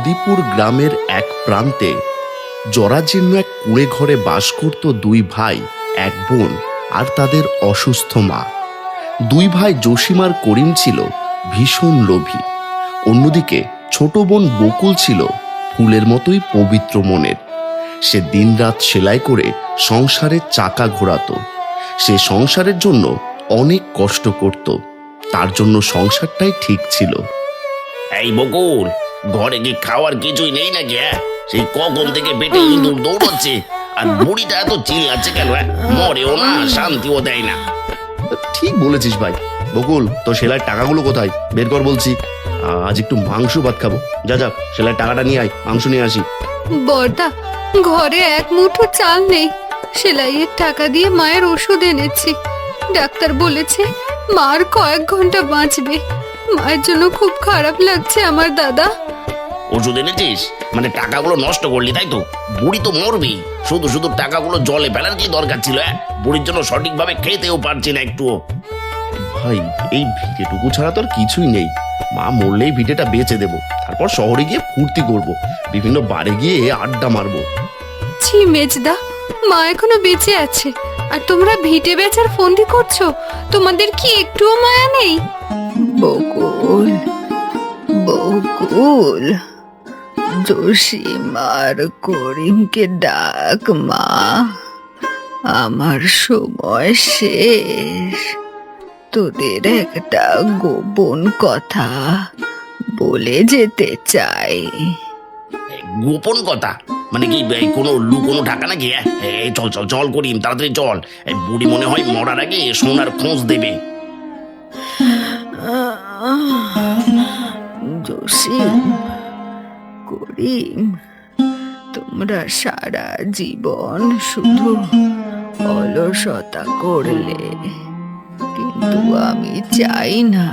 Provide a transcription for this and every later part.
নদীপুর গ্রামের এক প্রান্তে জরাজীর্ণ এক কুঁড়ে ঘরে বাস করত দুই ভাই, এক বোন আর তাদের অসুস্থ মা। দুই ভাই জসিম আর করিম ছিল ভীষণ লোভী। অন্যদিকে ছোট বোন বকুল ছিল ফুলের মতোই পবিত্র মনের। সে দিনরাত সেলাই করে সংসারের চাকা ঘোরাতো। সে সংসারের জন্য অনেক কষ্ট করত, তার জন্য সংসারটাই ঠিক ছিল। এই বকুল, ঘরে কি খাওয়ার কিছুই নেই নাকি? সেই কখন থেকে পেটে ইঁদুর দৌড়চ্ছে, আর বুড়িটা এত চিল্লাচ্ছে কেন? মরেও না, শান্তিও দেয় না। ঠিক বলেছিস ভাই। বকুল, তো সেলাইয়ের টাকাগুলো কোথায়? বের কর বলছি। আজ একটু মাংস ভাত খাবো। যা যা, সেলাইয়ের টাকাটা নিয়ে আয়, মাংস নিয়ে আসি। বড়দা, ঘরে এক মুঠো চাল নেই। সেলাইয়ের টাকা দিয়ে মায়ের ওষুধ এনেছি। ডাক্তার বলেছে মার কয়েক ঘন্টা বাঁচবে। মায়ের জন্য খুব খারাপ লাগছে আমার দাদা। ওষুধ এনেছিস মানে টাকাগুলো নষ্ট করলি, তাই তো? বুড়ি তো মরবি, শুধু শুধু টাকাগুলো জলে ফেলার কি দরকার ছিল? বুড়ির জন্য সঠিকভাবে খেতেও পারছি না একটুও। ভাই, এই ভিটেটুকু ছাড়া তো আর কিছুই নেই। মা মরলেই ভিটেটা বেচে দেবো, তারপর শহরে গিয়ে ফুর্তি করব, বিভিন্ন বারে গিয়ে আড্ডা মারবো। ছি মেজদা, মা এখনো বেঁচে আছে আর তোমরা ভিটে বেচার ফন্দি করছো? তোমাদের কি একটুও মায়া নেই? বকুল, বকুল, জসিম আর করিমকে ডাক মা। আমার সময় শেষ। তোদের একটা গোপন কথা বলে যেতে চাই। গোপন কথা মানে কি? কোনো লুকোনো টাকা নাকি? চল চল চল করিম, তাড়াতাড়ি চল। বুড়ি মনে হয় মরার আগে সোনার খোঁজ দেবে। জসিম, করিম, তোমরা সারা জীবন শুধু অলসতা করলে, কিন্তু আমি চাই না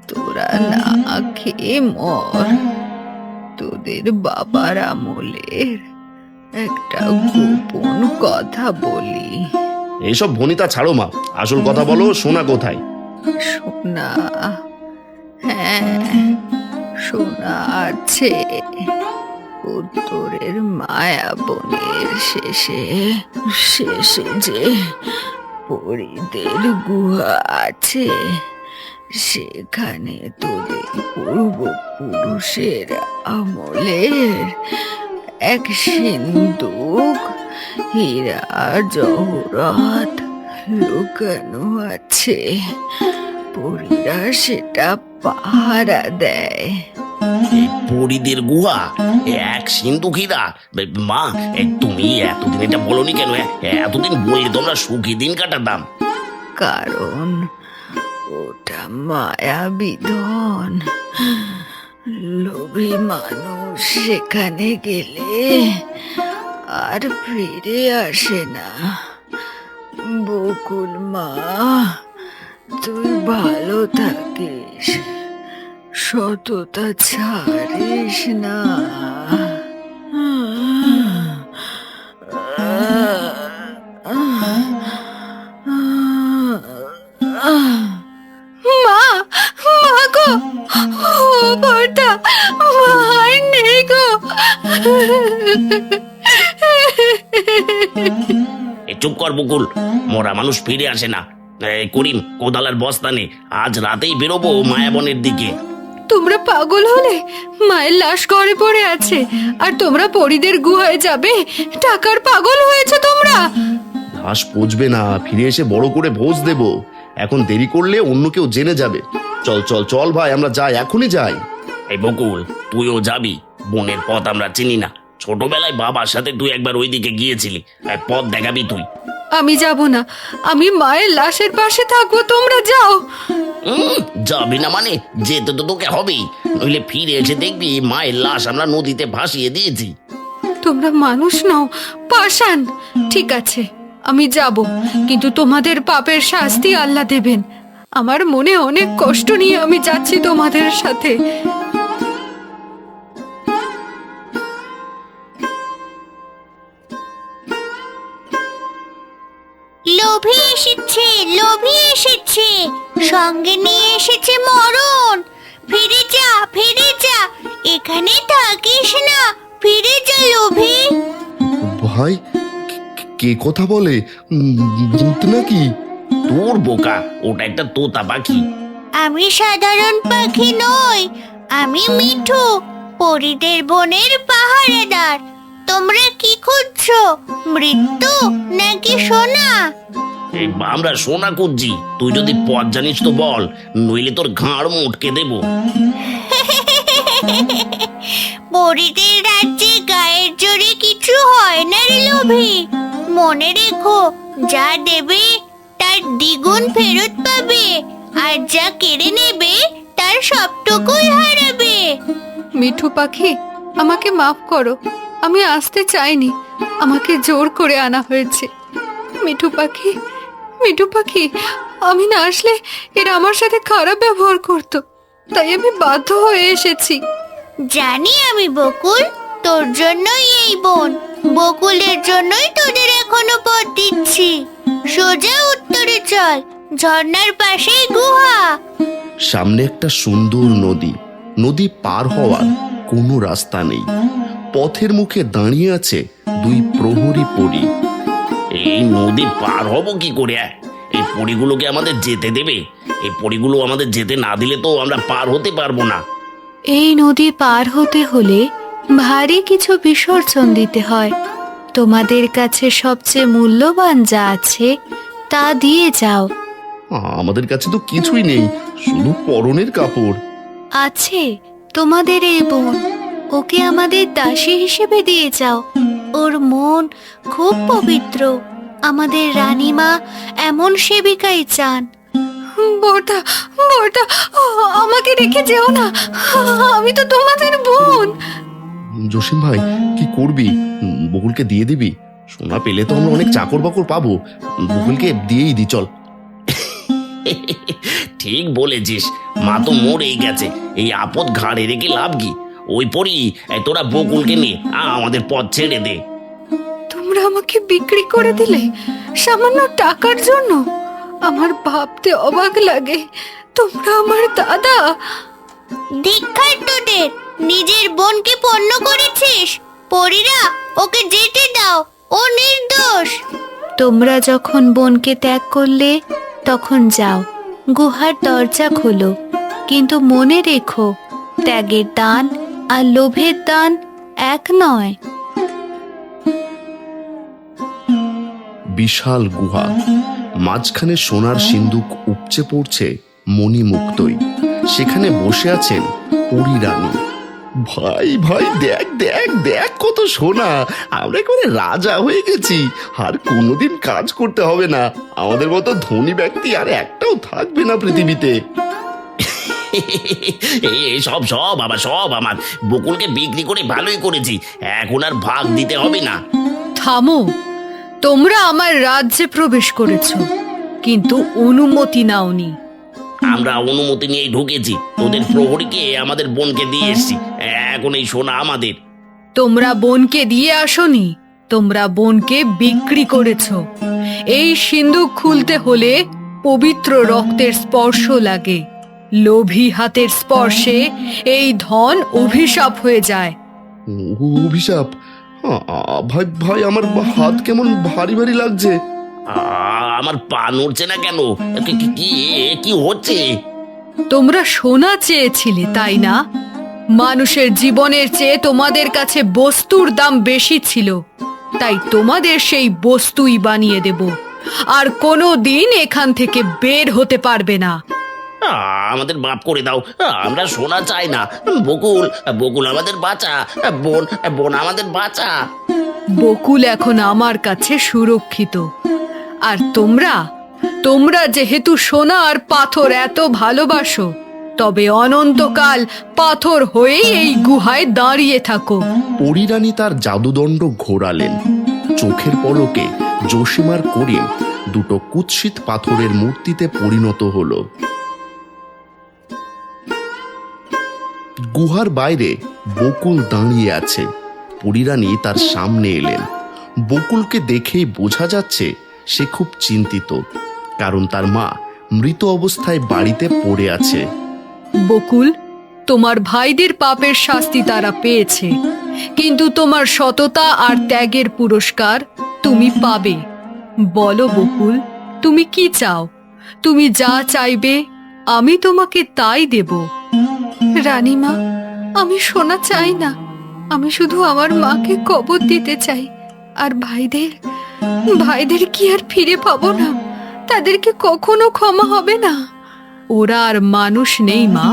তোরা না খেয়ে মর। তোদের বাবার আমলের একটা গোপন কথা বলি। এইসব ভনিতা ছাড়ো মা, আসল কথা বলো, সোনা কোথায়? সোনা? হ্যাঁ, সোনা আছে উত্তরের মায়াবনের শেষে। শেষে যে পরিদের গুহা আছে, সেখানে তোদের পূর্বপুরুষের আমলের এক সিন্দুক হীরা জহরত লুকানো আছে। পরীরা সেটা পাহারা দেয়। এই পরিদের গুহা, এক সিন্ধুক হীরা? মা, তুমি এতদিন এটা বলনি কেন? এতদিন বললে তোমরা সুখী দিন কাটাতাম। কারণ ওটা মায়াবী ধন। লোভী মানুষ সেখানে গেলে আর ফিরে আসে না। বকুল মা, তুই ভালো থাকিস, সততা ছাড়িস না। মা, মা গো, ও বড়দা, মার নেই গো। চুপ কর বকুল, মরা মানুষ ফিরে আসে না। করিম, কোদালের বস্তা নে, আজ রাতেই বেরোবো মায়াবনের দিকে। তোমরা পাগল হলে? মায়ের লাশ ঘরে পড়ে আছে আর তোমরা পরিদের গুহায় যাবে? টাকার পাগল হয়েছে তোমরা? লাশ পচবে না, ফিরে এসে বড় করে ভোজ দেব। এখন দেরি করলে অন্য কেউ জেনে যাবে। চল চল চল ভাই, আমরা যাই, এখনই যাই। এই বকুল, তুইও যাবি? বোনের পথ আমরা চিনি না। ছোটবেলায় বাবার সাথে তুই একবার ওইদিকে গিয়েছিলি, পথ দেখাবি তুই। আমি যাব না, আমি মায়ের লাশের পাশে থাকবো, তোমরা যাও। যাবি না মানে? যেতে তো তোকে হবেই, নইলে ফিরে এসে দেখবি মায়ের লাশ আমরা নদীতে ভাসিয়ে দিয়েছি। তোমরা মানুষ নও, পাষাণ। ঠিক আছে, আমি যাব, কিন্তু তোমাদের পাপের শাস্তি আল্লাহ দেবেন। আমার মনে অনেক কষ্ট নিয়ে আমি যাচ্ছি তোমাদের সাথে। লোভী এসেছে, লোভী এসেছে, সঙ্গে নিয়ে এসেছে মরণ। ফিরে যা, ফিরে যা, এখানে থাকিস না, ফিরে যা লোভী। ভাই, কে কথা বলে? ভূত নাকি? তোর বোকা, ওটা একটা তোতা পাখি। আমি সাধারণ পাখি নই, আমি মিঠু, পরীদের বনের পাহারাদার। তোমরা কি খুঁজছো, মৃত্যু নাকি সোনা? এই আমরা সোনা খুঁজছি, তুই যদি পথ জানিস তো বল, নইলে তোর ঘাড় মোটকে দেবো। পরীদের রাজ্যে গায়ের জোরে কিছু হয় না রে লোভী। মনে রেখো, যা দেবে তার দ্বিগুণ ফেরত পাবে, আর যা কেড়ে নেবে তার সবটুকুই হারাবে। মিঠু পাখি, আমাকে মাফ করো, আমি আসতে চাইনি, আমাকে জোর করে আনা হয়েছে। মিঠু পাখি, মিঠু পাখি, আমি না আসলে এরা আমার সাথে খারাপ ব্যবহার করতো, তাই আমি বাধ্য হয়ে এসেছি। জানি আমি বকুল, তোর জন্যই এই বন, বকুলের জন্যই তোদের এখনো পথ দিচ্ছি। সোজা উত্তরে চল, ঝর্ণার পাশেই গুহা। সামনে একটা সুন্দর নদী। নদী পার হওয়ার কোনো রাস্তা নেই। পথের মুখে দাঁড়িয়ে আছে দুই প্রহরী পরী। এই নদী পার হব কি করে? এই পরিগুলোকে আমাদের যেতে দেবে? এই পরিগুলো আমাদের যেতে না দিলে তো আমরা পার হতে পারবো না। এই নদী পার হতে হলে ভারী কিছু বিসর্জন দিতে হয়। তোমাদের কাছে সবচেয়ে মূল্যবান যা আছে তা দিয়ে যাও। আমাদের কাছে তো কিছুই নেই, শুধু পরনের কাপড়। আছে তোমাদের এই বোন, ওকে আমাদের দাসী হিসেবে দিয়ে যাও। ওর মন খুব পবিত্র, আমাদের রানীমা এমন সেবিকাই চান। বড়দা, বড়দা, আমাকে রেখে যেও না, আমি তো তোমাদের বোন। জসিম ভাই, কি করবি? বকুলকে দিয়ে দিবি? সোনা পেলে তো আমরা অনেক চাকর বাকর পাবো, বকুলকে দিয়েই দি চল। ঠিক বলেছিস, মা তো মরেই গেছে, এই আপদ ঘাড়ে রেখে লাভ কি? ওই পরি, তোরা বকুলকে নিয়ে আমাদের পথ ছেড়ে দে। তোমরা আমাকে বিক্রি করে দিলে সামান্য টাকার জন্য? আমার ভাবতে অবাক লাগে, তোমরা আমার দাদা। ধিক্কার তোদের, নিজের বোনকে পণ্য করেছিস। পরীরা, ওকে যেতে দাও, ও নির্দোষ। তোমরা যখন বোনকে ত্যাগ করলে তখন যাও, গুহার দরজা খোলো, কিন্তু মনে রেখো, ত্যাগের দান আর লোভের দান এক নয়। বিশাল গুহা, মাঝখানে সোনার সিন্দুক উপচে পড়ছে মণিমুক্তই। সেখানে বসে আছেন পরী রানী। ভাই ভাই, দেখ দেখ দেখ, কত সোনা! আমরা একেবারে রাজা হয়ে গেছি, আর কোনোদিন কাজ করতে হবে না। আমাদের মতো ধনী ব্যক্তি আর একটাও থাকবে না পৃথিবীতে। এই সব সব আমার, সব আমার। বকুলকে বিক্রি করে ভালোই করেছি, এখন আর ভাগ দিতে হবে না। থামো, তোমরা আমার রাজ্যে প্রবেশ করেছো, কিন্তু অনুমতি নাওনি। আমরা অনুমতি নিয়েই ঢুকেছি, তোদের প্রহরীকে আমাদের বোনকে দিয়ে এসছি, এখন এই সোনা আমাদের। তোমরা বোনকে দিয়ে আসোনি, তোমরা বোনকে বিক্রি করেছো। এই সিন্দুক খুলতে হলে পবিত্র রক্তের স্পর্শ লাগে। লোভী হাতের স্পর্শে এই ধন অভিশাপ হয়ে যায়। অভিশাপ? ভাই ভাই, আমার হাত কেমন ভারী ভারী লাগছে। আমার পা নড়ছে না কেন? কি হচ্ছে? তোমরা সোনা চেয়েছিলে, তাই না? মানুষের জীবনের চেয়ে তোমাদের কাছে বস্তুর দাম বেশি ছিল, তাই তোমাদের সেই বস্তুই বানিয়ে দেব, আর কোনো দিন এখান থেকে বের হতে পারবে না। আমাদের মাফ করে দাও, আমরা সোনা চাই না। বকুল, বকুল আমাদের বাঁচা, বোন, বোন আমাদের বাঁচা। বকুল এখন আমার কাছে সুরক্ষিত, আর তোমরা যেহেতু সোনা আর পাথর এত ভালোবাসো, তবে অনন্তকাল পাথর হয়েই এই গুহায় দাঁড়িয়ে থাকো। পরী রানী তার জাদুদণ্ড ঘোরালেন। চোখের পলকে জসিমার করিম দুটো কুৎসিত পাথরের মূর্তিতে পরিণত হলো। গুহার বাইরে বকুল দাঁড়িয়ে আছে। পরী রানী তার সামনে এলেন। বকুলকে দেখেই বোঝা যাচ্ছে সে খুব চিন্তিত, কারণ তার মা মৃত অবস্থায় বাড়িতে পড়ে আছে। বকুল, তোমার ভাইদের পাপের শাস্তি তারা পেয়েছে, কিন্তু তোমার সততা আর ত্যাগের পুরস্কার তুমি পাবে। বলো বকুল, তুমি কি চাও? তুমি যা চাইবে আমি তোমাকে তাই দেব। রানীমা, আমি সোনা চাই না, আমি শুধু আমার মাকে কবর দিতে চাই। আর ভাইদের কি আর ফিরে পাবো না? তাদেরকে কখনো ক্ষমা হবে না। ওরা আর মানুষ নেই মা,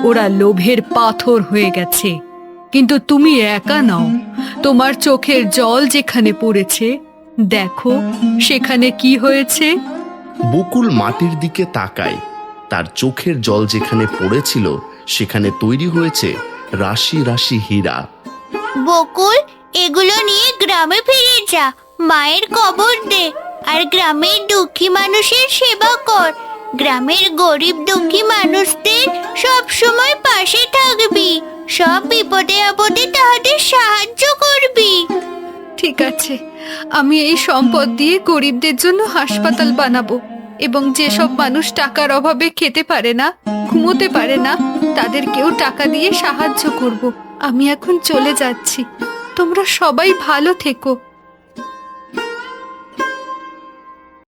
ওরা লোভের পাথর হয়ে গেছে। কিন্তু তুমি একা নও, তোমার চোখের জল যেখানে পড়েছে, দেখো সেখানে কি হয়েছে। বকুল মাটির দিকে তাকায়। তার চোখের জল যেখানে পড়েছিল সেখানে তৈরি হয়েছে রাশি রাশি হীরা। বকুল, এগুলো নিয়ে গ্রামে ফিরে যা, মায়ের কবর দে, আর গ্রামের দুঃখী মানুষের সেবা কর। গ্রামের গরিব দুঃখী মানুষদের সব সময় পাশে থাকবি, সব বিপদে আপদে তাদের সাহায্য করবি। ঠিক আছে, আমি এই সম্পদ দিয়ে গরিবদের জন্য হাসপাতাল বানাবো, এবং যেসব মানুষ টাকার অভাবে খেতে পারে না, ঘুমোতে পারে না, তাদেরকেও টাকা দিয়ে সাহায্য করব। আমি এখন চলে যাচ্ছি, তোমরা সবাই ভালো থেকো।